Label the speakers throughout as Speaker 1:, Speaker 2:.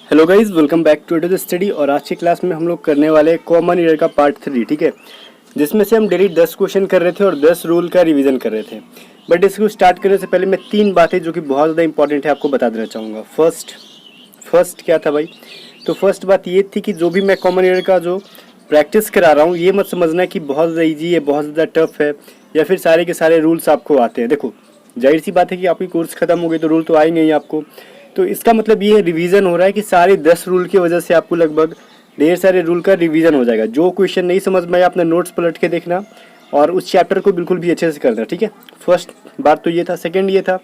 Speaker 1: Hello guys, welcome back to the study. और आज की क्लास में हम लोग करने वाले हैं कॉमन ईयर का पार्ट 3, ठीक है, जिसमें से हम डेली 10 क्वेश्चन कर रहे थे और 10 रूल का रिवीजन कर रहे थे। बट इसको स्टार्ट करने से पहले मैं 3 बातें जो कि बहुत ज़्यादा इंपॉर्टेंट है आपको बता देना चाहूँगा। फर्स्ट क्या था भाई? तो फर्स्ट बात ये थी कि जो भी मैं कॉमन ईयर का जो प्रैक्टिस करा रहा हूँ, ये मत समझना कि बहुत ज़्यादा ईजी है, बहुत ज़्यादा टफ है, या फिर सारे के सारे रूल्स आपको आते हैं। देखो, जाहिर सी बात है कि आपकी कोर्स खत्म हो गई तो रूल तो आएंगे ही आपको। तो इसका मतलब ये रिवीजन हो रहा है कि सारे 10 रूल की वजह से आपको लगभग ढेर सारे रूल का रिवीजन हो जाएगा। जो क्वेश्चन नहीं समझ में आया अपने नोट्स पलट के देखना और उस चैप्टर को बिल्कुल भी अच्छे से करना, ठीक है। फर्स्ट बात तो ये था। सेकंड ये था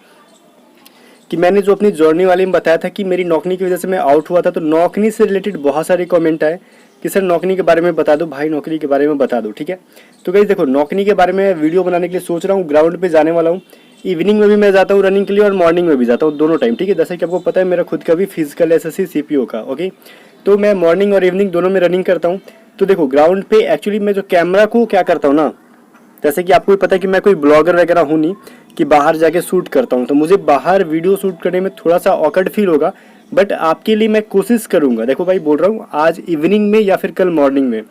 Speaker 1: कि मैंने जो अपनी जर्नी वाले में बताया था कि मेरी नौकरी की वजह से मैं आउट हुआ था, तो नौकरी से रिलेटेड बहुत सारे कमेंट आए कि सर नौकरी के बारे में बता दो भाई, नौकरी के बारे में बता दो, ठीक है। तो गाइस देखो, नौकरी के बारे में वीडियो बनाने के लिए सोच रहा हूँ, ग्राउंड पे जाने वाला हूँ। इवनिंग में भी मैं जाता हूँ रनिंग के लिए और मॉर्निंग में भी जाता हूँ, दोनों टाइम, ठीक है। जैसे कि आपको पता है मेरा खुद का भी फिजिकल एसएससी सीपीओ का, ओके। तो मैं मॉर्निंग और इवनिंग दोनों में रनिंग करता हूँ। तो देखो, ग्राउंड पे एक्चुअली मैं जो कैमरा को क्या करता हूँ ना, जैसे कि आपको भी पता है कि मैं कोई ब्लॉगर वगैरह हूँ नहीं कि बाहर जाके शूट करता हूँ, तो मुझे बाहर वीडियो शूट करने में थोड़ा सा ऑकवर्ड फील होगा। बट आपके लिए मैं कोशिश करूँगा। देखो भाई, बोल रहा हूँ आज इवनिंग में या फिर कल मॉर्निंग में,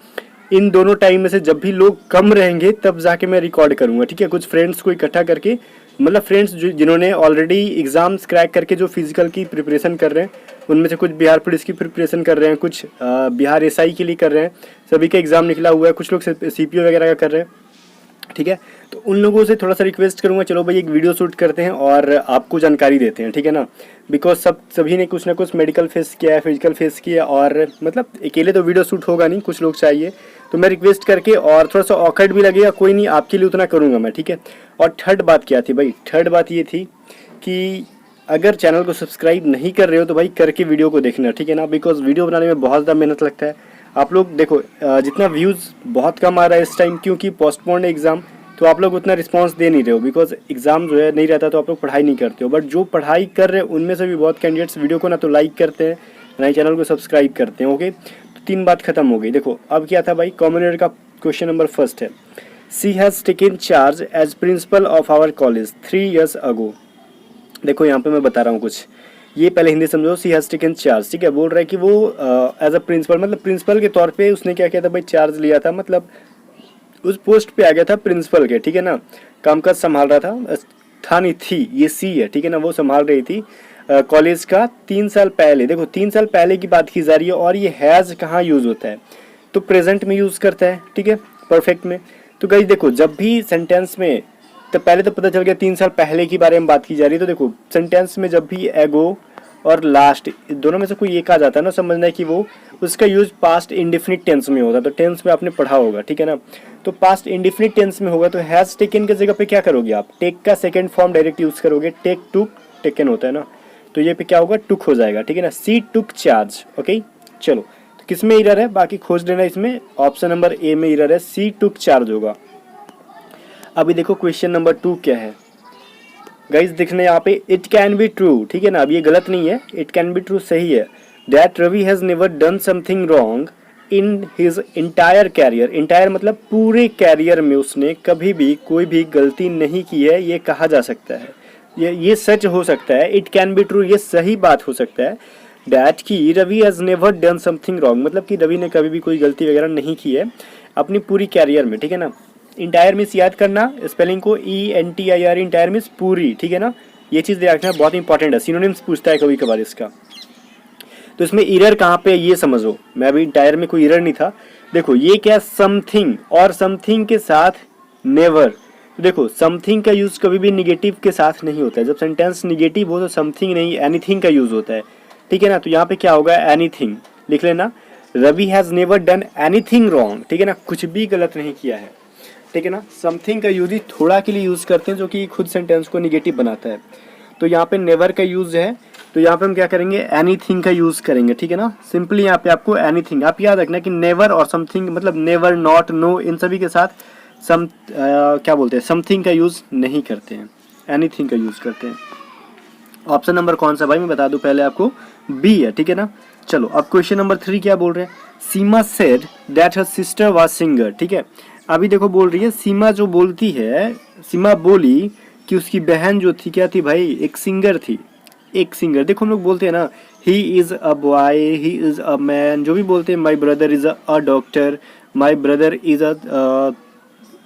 Speaker 1: इन दोनों टाइम में से जब भी लोग कम रहेंगे तब जाके मैं रिकॉर्ड करूँगा, ठीक है। कुछ फ्रेंड्स को इकट्ठा करके, मतलब फ्रेंड्स जिन्होंने ऑलरेडी एग्जाम्स क्रैक करके जो फिजिकल की प्रिपरेशन कर रहे हैं, उनमें से कुछ बिहार पुलिस की प्रिपरेशन कर रहे हैं, कुछ बिहार एसआई के लिए कर रहे हैं, सभी का एग्ज़ाम निकला हुआ है, कुछ लोग सीपीओ वगैरह का कर रहे हैं, ठीक है। तो उन लोगों से थोड़ा सा रिक्वेस्ट करूंगा, चलो भाई एक वीडियो शूट करते हैं और आपको जानकारी देते हैं, ठीक है ना। बिकॉज सभी ने कुछ ना कुछ मेडिकल फेस किया है, फिजिकल फेस किया, और मतलब अकेले तो वीडियो शूट होगा नहीं, कुछ लोग चाहिए। तो मैं रिक्वेस्ट करके, और थोड़ा सा ऑकवर्ड भी लगेगा, कोई नहीं, आपके लिए उतना करूँगा मैं, ठीक है। और थर्ड बात क्या थी भाई? थर्ड बात ये थी कि अगर चैनल को सब्सक्राइब नहीं कर रहे हो तो भाई करके वीडियो को देखना, ठीक है ना। बिकॉज वीडियो बनाने में बहुत ज़्यादा मेहनत लगता है। आप लोग देखो, जितना व्यूज़ बहुत कम आ रहा है इस टाइम, क्योंकि पोस्टपोन्ड एग्ज़ाम, तो आप लोग उतना रिस्पांस दे नहीं रहे हो। बिकॉज एग्जाम जो है नहीं रहता तो आप लोग पढ़ाई नहीं करते हो। बट जो पढ़ाई कर रहे हैं उनमें से भी बहुत कैंडिडेट्स वीडियो को ना तो लाइक करते हैं, ना ही चैनल को सब्सक्राइब करते हैं, ओके। तो 3 बात खत्म हो गई। देखो अब क्या था भाई, कॉमन ईयर का क्वेश्चन नंबर फर्स्ट है, she has taken charge as principal of our college 3 years ago. देखो यहाँ पे मैं बता रहा हूँ कुछ, ये पहले हिंदी समझो। सी हैज़ टेकन चार्ज, ठीक है, बोल रहा है कि वो एज अ प्रिंसिपल, मतलब प्रिंसिपल के तौर पे उसने क्या किया था भाई, चार्ज लिया था, मतलब उस पोस्ट पे आ गया था प्रिंसिपल के, ठीक है ना। कामकाज संभाल रहा था नहीं थी, ये सी है, ठीक है ना, वो संभाल रही थी कॉलेज का 3 साल पहले। देखो 3 साल पहले की बात की जा रही है, और ये हैज़ कहाँ यूज़ होता है, तो प्रेजेंट में यूज़ करता है, ठीक है, परफेक्ट में। तो गाइस देखो, जब भी सेंटेंस में, तो पहले तो पता चल गया 3 साल पहले की बारे में बात की जा रही है। तो देखो सेंटेंस में जब भी एगो और लास्ट दोनों में से कोई एक आ जाता है ना, समझना है कि वो उसका यूज पास्ट इंडेफिनिट टेंस में होता है। तो टेंस में आपने पढ़ा होगा, ठीक है ना। तो पास्ट इंडेफिनिट टेंस में होगा तो हैज टेकन की जगह पे क्या करोगे आप, टेक का सेकंड फॉर्म डायरेक्ट यूज करोगे। टेक टुक टेकन होता है ना, तो ये पे क्या होगा, टुक हो जाएगा, ठीक है ना। सी टुक चार्ज, ओके। चलो, तो किस में एरर है बाकी खोज लेना, इसमें ऑप्शन नंबर ए में एरर है, सी टुक चार्ज होगा। अभी देखो क्वेश्चन नंबर 2 क्या है गाइज, देखने यहाँ पे, इट कैन बी ट्रू, ठीक है ना, अब ये गलत नहीं है, इट कैन बी ट्रू सही है, that Ravi has never done something wrong in his entire career. Entire मतलब पूरे कैरियर में उसने कभी भी कोई भी गलती नहीं की है, ये कहा जा सकता है, ये सच हो सकता है। इट कैन बी ट्रू, ये सही बात हो सकता है। डैट की Ravi has never done something wrong, मतलब कि रवि ने कभी भी कोई गलती वगैरह नहीं की है अपनी पूरी कैरियर में, ठीक है ना। इंटायर मीन्स याद करना स्पेलिंग को, ENTIRE, इंटायर मीन्स पूरी, ठीक है ना। ये चीज़ याद रखना बहुत इंपॉर्टेंट है, सिनोनिम्स पूछता है कभी कभार इसका। तो इसमें इरर कहाँ पे, ये समझो, मैं अभी इंटायर में कोई इरर नहीं था। देखो ये क्या, समथिंग, और समथिंग के साथ नेवर। तो देखो समथिंग का यूज कभी भी निगेटिव के साथ नहीं होता है। जब सेंटेंस निगेटिव हो तो समथिंग नहीं एनीथिंग का यूज होता है, ठीक है ना। तो यहाँ पे क्या होगा, एनीथिंग लिख लेना। Ravi has never done anything wrong, ठीक है ना, कुछ भी गलत नहीं किया है, ठीक है ना। समथिंग का यूज ही थोड़ा के लिए यूज करते हैं, जो कि खुद सेंटेंस को निगेटिव बनाता है। तो यहाँ पे नेवर का यूज है, तो यहाँ पे हम क्या करेंगे, एनीथिंग का यूज करेंगे, ठीक है ना। सिंपली यहाँ पे आपको एनीथिंग, आप याद रखना कि नेवर और समथिंग, मतलब नेवर, नॉट, नो, इन सभी के साथ क्या बोलते हैं, समथिंग का यूज नहीं करते हैं, एनीथिंग का यूज करते हैं। ऑप्शन नंबर कौन सा भाई, मैं बता दूं पहले आपको, बी है, ठीक है ना। चलो अब क्वेश्चन नंबर 3 क्या बोल रहे हैं, Seema said that her sister was singer, ठीक है। अभी देखो बोल रही है, सीमा जो बोलती है, सीमा बोली कि उसकी बहन जो थी क्या थी भाई, एक सिंगर थी। एक सिंगर, देखो हम लोग बोलते हैं ना he is a boy, he is a man, जो भी बोलते हैं my brother is a doctor, my brother is a,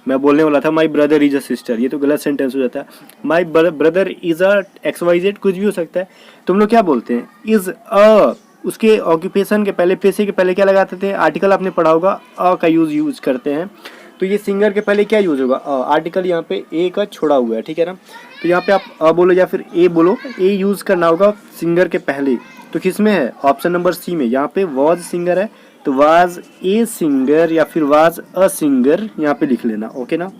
Speaker 1: मैं बोलने वाला था my brother is a sister, ये तो गलत सेंटेंस हो जाता है। My brother is a X Y Z, कुछ भी हो सकता है। तो हम लोग क्या बोलते हैं, इज अ, उसके ऑक्यूपेशन के पहले, पेशे के पहले क्या लगाते थे, आर्टिकल आपने पढ़ा होगा, अ का यूज करते हैं। तो ये सिंगर के पहले क्या यूज होगा, आर्टिकल यहाँ पे ए का छोड़ा हुआ है, ठीक है ना। तो यहाँ पे आप अ बोलो या फिर ए बोलो, ए यूज करना होगा सिंगर के पहले। तो किस में है, ऑप्शन नंबर सी में, यहाँ पे वॉज सिंगर है तो वाज ए सिंगर या फिर वाज अ सिंगर यहाँ पे लिख लेना, ओके ना।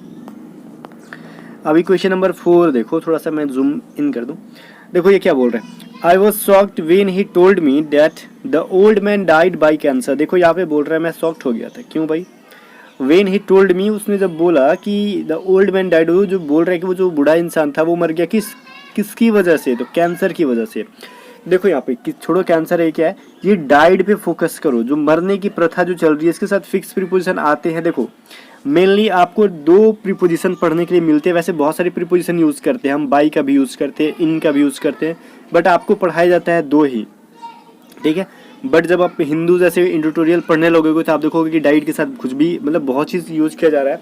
Speaker 1: अभी क्वेश्चन नंबर 4 देखो, थोड़ा सा मैं जूम इन कर दूं। देखो ये क्या बोल रहे हैं, I was shocked when he told me that the old man died by cancer. देखो यहाँ पे बोल रहा है मैं शॉक्ड हो गया था, क्यों भाई, वेन ही टोल्ड मी, उसने जब बोला कि द ओल्ड मैन डाइड, वो जो बोल रहा है कि वो जो बूढ़ा इंसान था वो मर गया, किसकी वजह से, तो कैंसर की वजह से। देखो यहाँ पे कि छोड़ो कैंसर है क्या है, ये डाइड पे फोकस करो, जो मरने की प्रथा जो चल रही है इसके साथ फिक्स प्रीपोजिशन आते हैं। देखो मेनली आपको 2 प्रीपोजिशन पढ़ने के लिए मिलते हैं, वैसे बहुत सारे प्रीपोजिशन यूज करते हैं हम, बाई का भी यूज करते हैं, इन का भी यूज करते हैं, बट आपको पढ़ाया जाता है 2 ही, ठीक है। बट जब आप हिंदू जैसे इंट्यूटोरियल पढ़ने लगोगे तो आप देखोगे कि डाइट के साथ कुछ भी मतलब बहुत चीज़ यूज किया जा रहा है,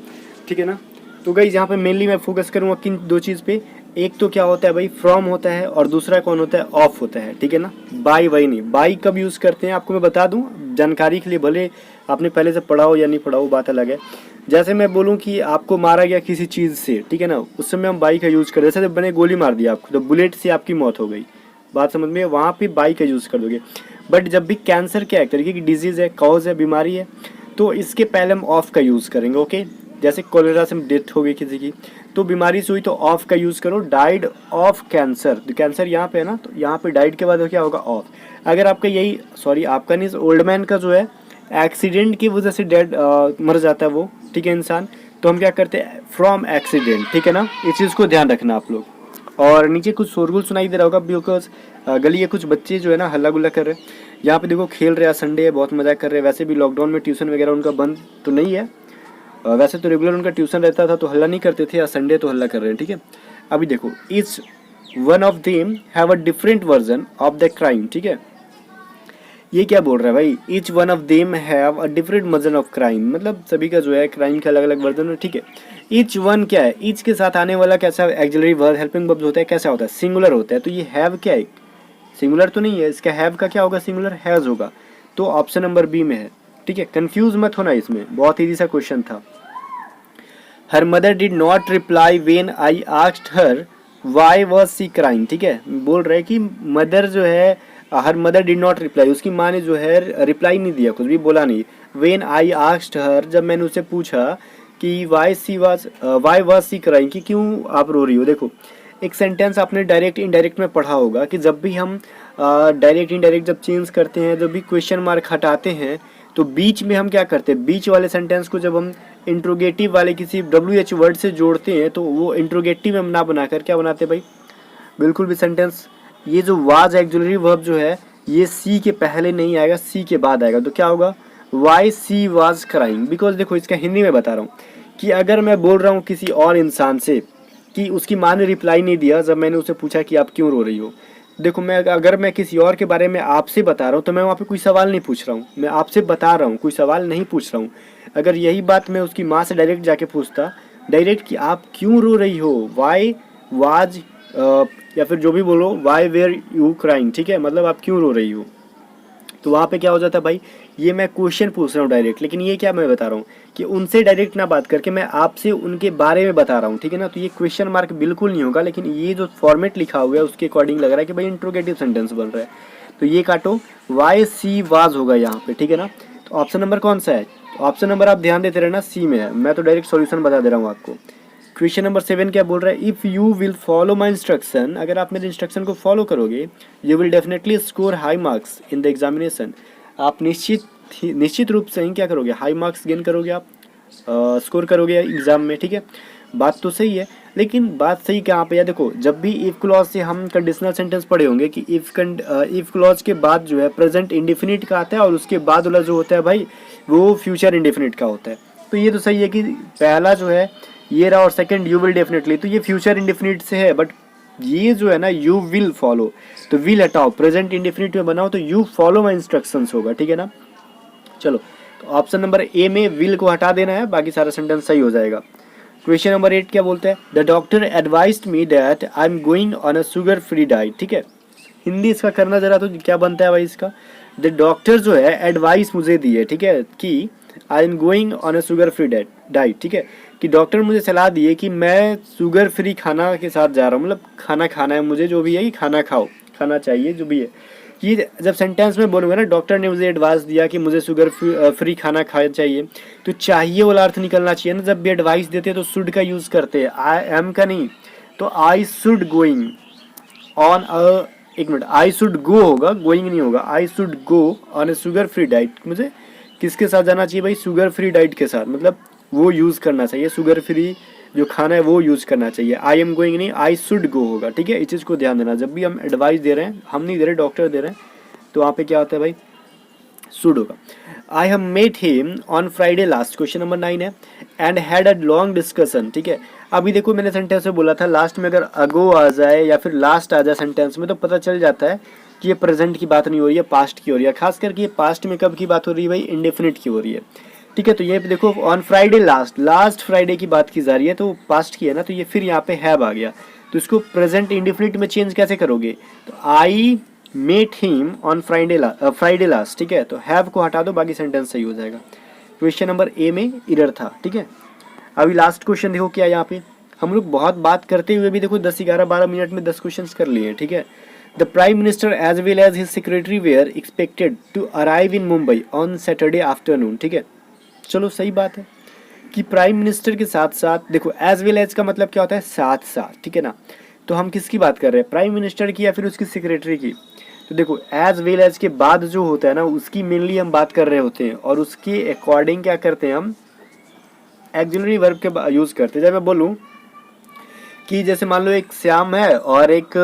Speaker 1: ठीक है ना। तो गाइस यहाँ पे मेनली मैं फोकस करूँगा किन 2 चीज़ पे, एक तो क्या होता है भाई फ्रॉम होता है, और दूसरा कौन होता है, ऑफ होता है, ठीक है ना। बाई वाई नहीं, बाई कब यूज़ करते हैं आपको मैं बता दूँ जानकारी के लिए, भले आपने पहले से पढ़ा हो या नहीं पढ़ा हो बात अलग है। जैसे मैं बोलूँ कि आपको मारा गया किसी चीज़ से, ठीक है ना, उस समय हम बाई का यूज़ करें, जैसे मैंने गोली मार दिया आपको तो बुलेट से आपकी मौत हो गई, बात समझ में, वहाँ पे बाई का यूज़ कर दोगे। बट जब भी कैंसर क्या है, तरीके की डिजीज़ है, कॉज है, बीमारी है, तो इसके पहले हम ऑफ का यूज़ करेंगे, ओके। जैसे कोलेरा से डेथ हो गई किसी की, तो बीमारी से हुई तो ऑफ का यूज़ करो, डाइड ऑफ कैंसर, तो कैंसर यहाँ पे है ना, तो यहाँ पे डाइड के बाद क्या होगा, ऑफ। अगर आपका यही, सॉरी आपका नहीं, ओल्ड मैन का जो है एक्सीडेंट की वजह से डेड मर जाता है वो, ठीक है इंसान, तो हम क्या करते हैं, फ्रॉम एक्सीडेंट, ठीक है ना, इस चीज़ को ध्यान रखना आप लोग। और नीचे कुछ शोरगुल सुनाई दे रहा होगा बिकॉज गली है, कुछ बच्चे जो है ना हल्ला गुल्ला कर रहे हैं यहाँ पे, देखो खेल रहे हैं, संडे है, बहुत मजा कर रहे हैं। वैसे भी लॉकडाउन में ट्यूशन वगैरह उनका बंद तो नहीं है, वैसे तो रेगुलर उनका ट्यूशन रहता था तो हल्ला नहीं करते थे, या संडे तो हल्ला कर रहे हैं, ठीक है। अभी देखो each one of them have a different version of the crime, ठीक है। ये क्या बोल रहा है भाई, each one of them have a different version of crime, मतलब सभी का जो है क्राइम का अलग अलग वर्जन है, ठीक है। ईच वन क्या है, ईच के साथ आने वाला कैसा एक्सिलरी वर्ब, हेल्पिंग वर्ब होता है, कैसा होता है, सिंगुलर होता है। तो ये हैव क्या है, सिंगुलर तो नहीं है, इसका हैव का क्या होगा, सिंगुलर हैज होगा, तो ऑप्शन नंबर बी में है, ठीक है। कंफ्यूज मत होना, इसमें बहुत इजी सा क्वेश्चन था। Her mother did not reply when I asked her why was she crying, ठीक है। बोल रहे कि मदर जो है, her mother did not reply, उसकी माँ ने जो है रिप्लाई नहीं दिया, कुछ भी बोला नहीं। वेन आई आस्क्ड हर, जब मैंने उसे पूछा कि वाई वॉज सी क्राइंग, कि क्यों आप रो रही हो। देखो एक सेंटेंस आपने डायरेक्ट इनडायरेक्ट में पढ़ा होगा कि जब भी हम डायरेक्ट इनडायरेक्ट जब चेंज करते हैं, जब भी क्वेश्चन मार्क हटाते हैं, तो बीच में हम क्या करते हैं, बीच वाले सेंटेंस को जब हम इंट्रोगेटिव वाले किसी WH वर्ड से जोड़ते हैं तो वो इंट्रोगेटिव हम ना बनाकर क्या बनाते हैं भाई, बिल्कुल भी सेंटेंस, ये जो वाज एक्सुलरी वर्ब जो है ये सी के पहले नहीं आएगा, सी के बाद आएगा। तो क्या होगा, why she was crying. Because देखो इसका हिंदी में बता रहा हूँ कि अगर मैं बोल रहा हूँ किसी और इंसान से कि उसकी माँ ने रिप्लाई नहीं दिया जब मैंने उसे पूछा कि आप क्यों रो रही हो, देखो मैं अगर मैं किसी और के बारे में आपसे बता रहा हूँ तो मैं वहाँ पे कोई सवाल नहीं पूछ रहा हूँ, मैं आपसे बता रहा हूँ, कोई सवाल नहीं पूछ रहा हूँ। अगर यही बात मैं उसकी माँ से डायरेक्ट जाके पूछता, डायरेक्ट कि आप क्यों रो रही हो, वाई वाज या फिर जो भी बोलो, वाई वेयर यू क्राइंग, ठीक है, मतलब आप क्यों रो रही हो, तो वहाँ पे क्या हो जाता है भाई, ये मैं क्वेश्चन पूछ रहा हूँ डायरेक्ट, लेकिन ये क्या मैं बता रहा हूँ कि उनसे डायरेक्ट ना बात करके मैं आपसे उनके बारे में बता रहा हूँ, ठीक है ना। तो ये क्वेश्चन मार्क बिल्कुल नहीं होगा, लेकिन ये जो फॉर्मेट लिखा हुआ है उसके अकॉर्डिंग लग रहा है कि भाई इंट्रोगेटिव सेंटेंस बन रहा है, तो ये काटो, वाई सी वाज होगा यहाँ पे, ठीक है ना। तो ऑप्शन नंबर कौन सा है, ऑप्शन नंबर आप ध्यान देते रहना, सी में है, मैं तो डायरेक्ट सॉल्यूशन बता दे रहा हूँ आपको। क्वेश्चन नंबर 7 क्या बोल रहा है, if you will follow my instruction, अगर आप मेरे इंस्ट्रक्शन को फॉलो करोगे, you will definitely score high marks in the examination, आप निश्चित रूप से ही क्या करोगे, हाई मार्क्स गेन करोगे, आप स्कोर करोगे एग्जाम में, ठीक है। बात तो सही है, लेकिन बात सही कहाँ पे है, देखो जब भी इफ़ क्लॉज से हम कंडीशनल सेंटेंस पढ़े होंगे कि इफ़ क्लॉज के बाद जो है प्रेजेंट इंडेफिनिट का आता है और उसके बाद वाला जो होता है भाई वो फ्यूचर इंडेफिनिट का होता है। तो ये तो सही है कि पहला जो है ये रहा और सेकंड यू विल डेफिनेटली, तो ये फ्यूचर इंडेफिनिट से है, बट ये जो है ना यू विल फॉलो, तो विल हटाओ, प्रेजेंट इंडेफिनिट में बनाओ तो यू फॉलो माई इंस्ट्रक्शंस होगा, ठीक है ना। चलो तो ऑप्शन नंबर ए में विल को हटा देना है, बाकी सारा सेंटेंस सही हो जाएगा। क्वेश्चन नंबर 8 क्या बोलता है, the doctor advised me that I am going on a sugar free diet, ठीक है। हिंदी इसका करना जरा तो क्या बनता है भाई इसका, द डॉक्टर जो है एडवाइस मुझे दी है, ठीक है, कि I am going on a sugar free diet, ठीक है, कि डॉक्टर मुझे सलाह दी है कि मैं शुगर फ्री खाना के साथ जा रहा हूँ, मतलब खाना खाना है मुझे, जो भी है कि खाना खाओ, खाना चाहिए जो भी है। ये जब सेंटेंस में बोलूँगा ना डॉक्टर ने मुझे एडवाइस दिया कि मुझे शुगर फ्री खाना खाना चाहिए, तो चाहिए वाला अर्थ निकलना चाहिए ना। जब भी एडवाइस देते हैं तो शुड का यूज़ करते हैं, आई एम का नहीं। तो I should going on a, एक मिनट, आई शुड गो होगा, गोइंग नहीं होगा, I should go on A sugar free diet. मुझे किसके साथ जाना चाहिए भाई, शुगर फ्री डाइट के साथ, मतलब वो यूज़ करना चाहिए, शुगर फ्री जो खाना है वो यूज़ करना चाहिए। आई एम गोइंग नहीं, आई शुड गो होगा, ठीक है। इस चीज़ को ध्यान देना, जब भी हम एडवाइस दे रहे हैं, हम नहीं दे रहे, डॉक्टर दे रहे हैं, तो वहाँ पे क्या होता है भाई, शुड होगा। I have met him on Friday last, question number 9 है, and had a long discussion, ठीक है। अभी देखो मैंने सेंटेंस में बोला था लास्ट में अगर अगो आ जाए या फिर लास्ट आ जाए सेंटेंस में तो पता चल जाता है कि ये प्रेजेंट की बात नहीं हो रही है, पास्ट की हो रही है। खास करके ये पास्ट में कब की बात हो रही है भाई, इंडेफिनिट की हो रही है, ठीक है। तो ये देखो ऑन फ्राइडे लास्ट फ्राइडे की बात की जा रही है, तो पास्ट की है ना, तो ये फिर यहाँ पे हैव आ गया, तो इसको प्रेजेंट इंडेफिनिट में चेंज कैसे करोगे, तो I met him on Friday last, ठीक है। तो हैव को हटा दो, बाकी सेंटेंस सही हो जाएगा। क्वेश्चन नंबर ए में इरर था, ठीक है। अभी लास्ट क्वेश्चन देखो क्या, यहाँ पे हम लोग बहुत बात करते हुए भी देखो 10 11 12 मिनट में 10 क्वेश्चंस कर लिए, ठीक है। The prime minister as well as his secretary were expected to arrive in Mumbai on Saturday afternoon, ठीक है। चलो सही बात है कि प्राइम मिनिस्टर के साथ साथ, देखो एज वेल एज का मतलब क्या होता है, साथ साथ, ठीक है ना। तो हम किसकी बात कर रहे हैं, प्राइम मिनिस्टर की या फिर उसकी सेक्रेटरी की। तो देखो एज वेल एज के बाद जो होता है ना उसकी मेनली हम बात कर रहे होते हैं, और उसके अकॉर्डिंग क्या करते हैं हम, एक्सिलरी वर्ब के यूज़ करते हैं। जब मैं बोलूँ कि जैसे मान लो एक श्याम है और एक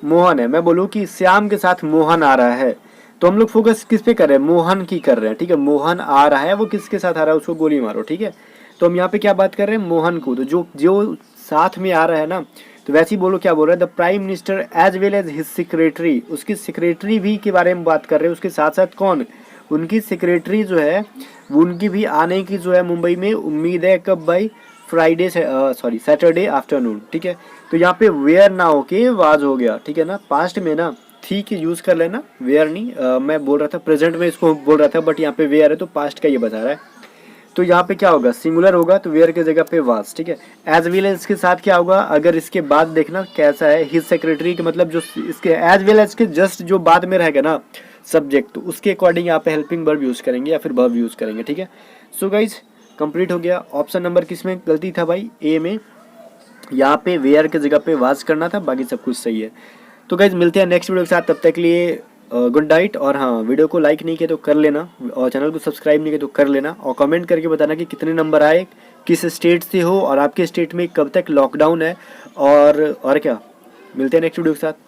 Speaker 1: मोहन है, मैं बोलूँ कि श्याम के साथ मोहन आ रहा है, तो हम लोग फोकस किस पे कर रहे हैं, मोहन की कर रहे हैं, ठीक है। मोहन आ रहा है, वो किसके साथ आ रहा है, उसको गोली मारो, ठीक है। तो हम यहाँ पे क्या बात कर रहे हैं, मोहन को, तो जो जो साथ में आ रहा है ना, तो वैसे ही बोलो क्या बोल रहा है, the prime minister as well as his secretary, उसकी सेक्रेटरी भी के बारे में बात कर रहे हैं, उसके साथ साथ कौन, उनकी सेक्रेटरी जो है उनकी भी आने की जो है मुंबई में उम्मीद है, कब भाई, फ्राइडे से सैटरडे आफ्टरनून, ठीक है। तो यहाँ पे वेयर ना हो के वाज हो गया, ठीक है ना। पास्ट में ना थी के यूज़ कर लेना, वेयर नहीं, मैं बोल रहा था प्रेजेंट में इसको बोल रहा था, बट यहाँ पे वेयर है तो पास्ट का ये बता रहा है। तो यहाँ पे क्या होगा, सिंगुलर होगा तो वेयर की जगह पे वाज, ठीक है। एज वेल एज के साथ क्या होगा, अगर इसके बाद देखना कैसा है, हिज सेक्रेटरी के मतलब जो इसके एज वेल एज के जस्ट जो बाद में रहेगा ना सब्जेक्ट, तो उसके अकॉर्डिंग यहाँ पे हेल्पिंग वर्ब यूज़ करेंगे या फिर वर्ब यूज़ करेंगे, ठीक है। सो गाइज कंप्लीट हो गया। ऑप्शन नंबर किस में गलती था भाई, ए में, यहाँ पे वेयर की जगह पे वाज करना था, बाकी सब कुछ सही है। तो गाइज मिलते हैं नेक्स्ट वीडियो के साथ, तब तक के लिए गुड नाइट। और हाँ, वीडियो को लाइक नहीं किया तो कर लेना, और चैनल को सब्सक्राइब नहीं किया तो कर लेना, और कमेंट करके बताना कि कितने नंबर आए, किस स्टेट से हो, और आपके स्टेट में कब तक लॉकडाउन है, और क्या। मिलते हैं नेक्स्ट वीडियो के साथ।